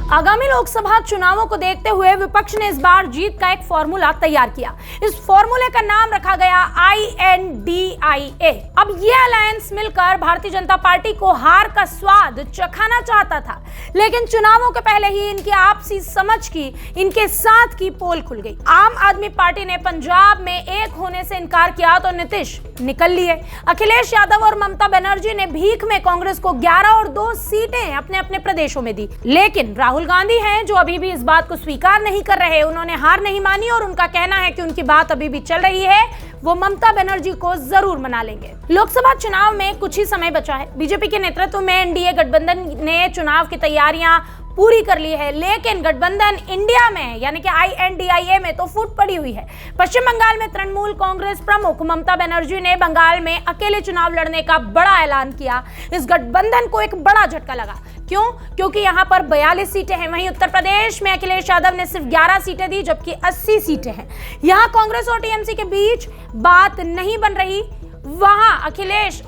आगामी लोकसभा चुनावों को देखते हुए विपक्ष ने इस बार जीत का एक फॉर्मूला तैयार किया। इस फॉर्मूले का नाम रखा गया INDIA। अब ये अलायंस मिलकर भारतीय जनता पार्टी को हार का स्वाद चखाना चाहता था, लेकिन चुनावों के पहले ही इनकी आपसी समझ की, इनके साथ की पोल खुल गई। आम आदमी पार्टी ने पंजाब में एक होने से इनकार किया तो नीतीश निकल लिए। अखिलेश यादव और ममता बनर्जी ने भीख में कांग्रेस को 11 और 2 सीटें अपने अपने प्रदेशों में दी। लेकिन राहुल गांधी हैं जो अभी भी इस बात को स्वीकार नहीं कर रहे। उन्होंने हार नहीं मानी और उनका कहना है कि उनकी बात अभी भी चल रही है, वो ममता बनर्जी को जरूर मना लेंगे। लोकसभा चुनाव में कुछ ही समय बचा है। बीजेपी के नेतृत्व में एनडीए गठबंधन ने चुनाव की तैयारियां पूरी कर ली है, लेकिन गठबंधन इंडिया में यानी कि INDIA में तो फूट पड़ी हुई है। पश्चिम बंगाल में तृणमूल कांग्रेस प्रमुख ममता बनर्जी ने बंगाल में अकेले चुनाव लड़ने का बड़ा ऐलान किया। इस गठबंधन को एक बड़ा झटका लगा। क्यों? क्योंकि यहां पर 42 सीटें हैं। वहीं उत्तर प्रदेश में अखिलेश यादव ने सिर्फ 11 सीटें दी, जबकि 80 सीटें हैं। यहां कांग्रेस और टीएमसी के बीच बात नहीं बन रही। वहां अखिलेश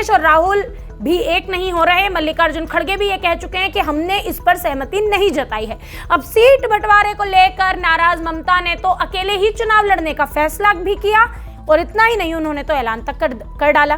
और राहुल भी एक नहीं हो रहे। मल्लिकार्जुन खड़गे भी ये कह चुके हैं कि हमने इस पर सहमति नहीं जताई है। अब सीट बंटवारे को लेकर नाराज ममता ने तो अकेले ही चुनाव लड़ने का फैसला भी किया, और इतना ही नहीं, उन्होंने तो ऐलान तक कर डाला।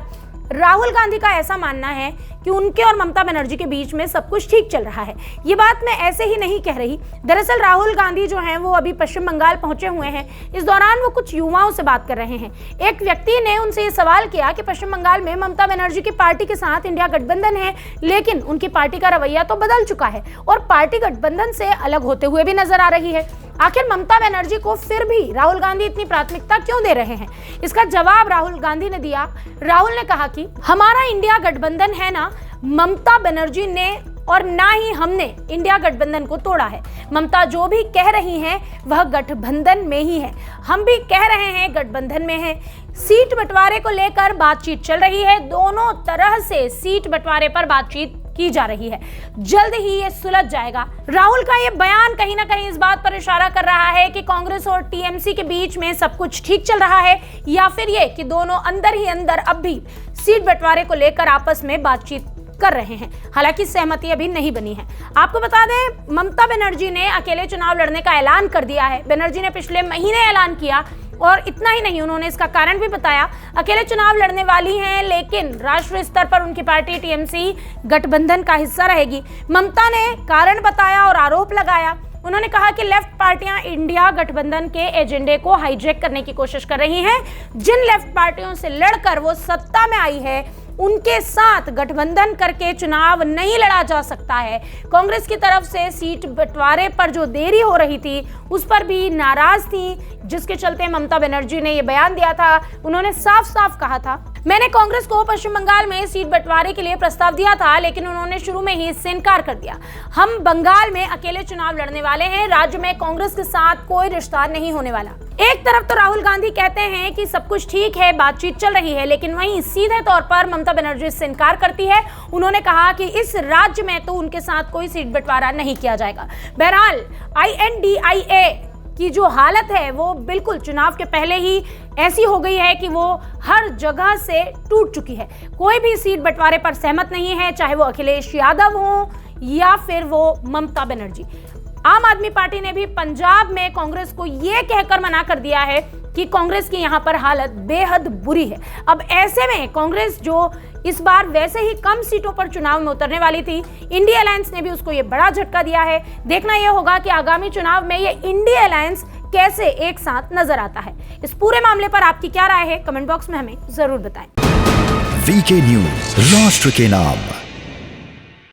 राहुल गांधी का ऐसा मानना है कि उनके और ममता बनर्जी के बीच में सब कुछ ठीक चल रहा है। ये बात मैं ऐसे ही नहीं कह रही। दरअसल राहुल गांधी जो हैं वो अभी पश्चिम बंगाल पहुंचे हुए हैं। इस दौरान वो कुछ युवाओं से बात कर रहे हैं। एक व्यक्ति ने उनसे ये सवाल किया कि पश्चिम बंगाल में ममता बनर्जी की पार्टी के साथ इंडिया गठबंधन है, लेकिन उनकी पार्टी का रवैया तो बदल चुका है और पार्टी गठबंधन से अलग होते हुए भी नजर आ रही है। आखिर ममता बनर्जी को फिर भी राहुल गांधी इतनी प्राथमिकता क्यों दे रहे हैं? इसका जवाब राहुल गांधी ने दिया। राहुल ने कहा कि हमारा इंडिया गठबंधन है ना, ममता बनर्जी ने और ना ही हमने इंडिया गठबंधन को तोड़ा है। ममता जो भी कह रही हैं वह गठबंधन में ही है, हम भी कह रहे हैं गठबंधन में है। सीट बंटवारे को लेकर बातचीत चल रही है। दोनों तरह से सीट बंटवारे पर बातचीत की जा रही है। जल्द ही ये सुलझ जाएगा। राहुल का ये बयान कहीं ना कहीं इस बात पर इशारा कर रहा है कि कांग्रेस और टीएमसी के बीच में सब कुछ ठीक चल रहा है, या फिर ये कि दोनों अंदर ही अंदर अब भी सीट बंटवारे को लेकर आपस में बातचीत कर रहे हैं। हालांकि सहमति अभी नहीं बनी है। आपको बता दें, ममता बनर्जी ने अकेले चुनाव लड़ने का ऐलान कर दिया है। बनर्जी ने पिछले महीने ऐलान किया, और इतना ही नहीं, उन्होंने इसका कारण भी बताया। अकेले चुनाव लड़ने वाली हैं, लेकिन राष्ट्रीय स्तर पर उनकी पार्टी टीएमसी गठबंधन का हिस्सा रहेगी। ममता ने कारण बताया और आरोप लगाया। उन्होंने कहा कि लेफ्ट पार्टियां इंडिया गठबंधन के एजेंडे को हाईजैक करने की कोशिश कर रही हैं। जिन लेफ्ट पार्टियों से लड़कर वो सत्ता में आई है, उनके साथ गठबंधन करके चुनाव नहीं लड़ा जा सकता है। कांग्रेस की तरफ से सीट बंटवारे पर जो देरी हो रही थी उस पर भी नाराज थी, जिसके चलते ममता बनर्जी ने यह बयान दिया था। उन्होंने साफ साफ कहा था, मैंने कांग्रेस को पश्चिम बंगाल में सीट बंटवारे के लिए प्रस्ताव दिया था, लेकिन उन्होंने शुरू में ही इससे इनकार कर दिया। हम बंगाल में अकेले चुनाव लड़ने वाले हैं, राज्य में कांग्रेस के साथ कोई रिश्ता नहीं होने वाला। एक तरफ तो राहुल गांधी कहते हैं कि सब कुछ ठीक है, बातचीत चल रही है, लेकिन वहीं सीधे तौर पर ममता बनर्जी इससे इनकार करती है। उन्होंने कहा कि इस राज्य में तो उनके साथ कोई सीट बंटवारा नहीं किया जाएगा। बहरहाल INDIA की जो हालत है वो बिल्कुल चुनाव के पहले ही ऐसी हो गई है कि वो हर जगह से टूट चुकी है। कोई भी सीट बंटवारे पर सहमत नहीं है, चाहे वो अखिलेश यादव हो या फिर वो ममता बनर्जी। आम आदमी पार्टी ने भी पंजाब में कांग्रेस को यह कहकर मना कर दिया है कि कांग्रेस की यहां पर हालत बेहद बुरी है। अब ऐसे में कांग्रेस जो इस बार वैसे ही कम सीटों पर चुनाव में उतरने वाली थी, इंडिया अलायंस ने भी उसको ये बड़ा झटका दिया है। देखना यह होगा कि आगामी चुनाव में ये इंडिया अलायंस कैसे एक साथ नजर आता है। इस पूरे मामले पर आपकी क्या राय है, कमेंट बॉक्स में हमें जरूर बताएं। VK न्यूज, राष्ट्र के नाम।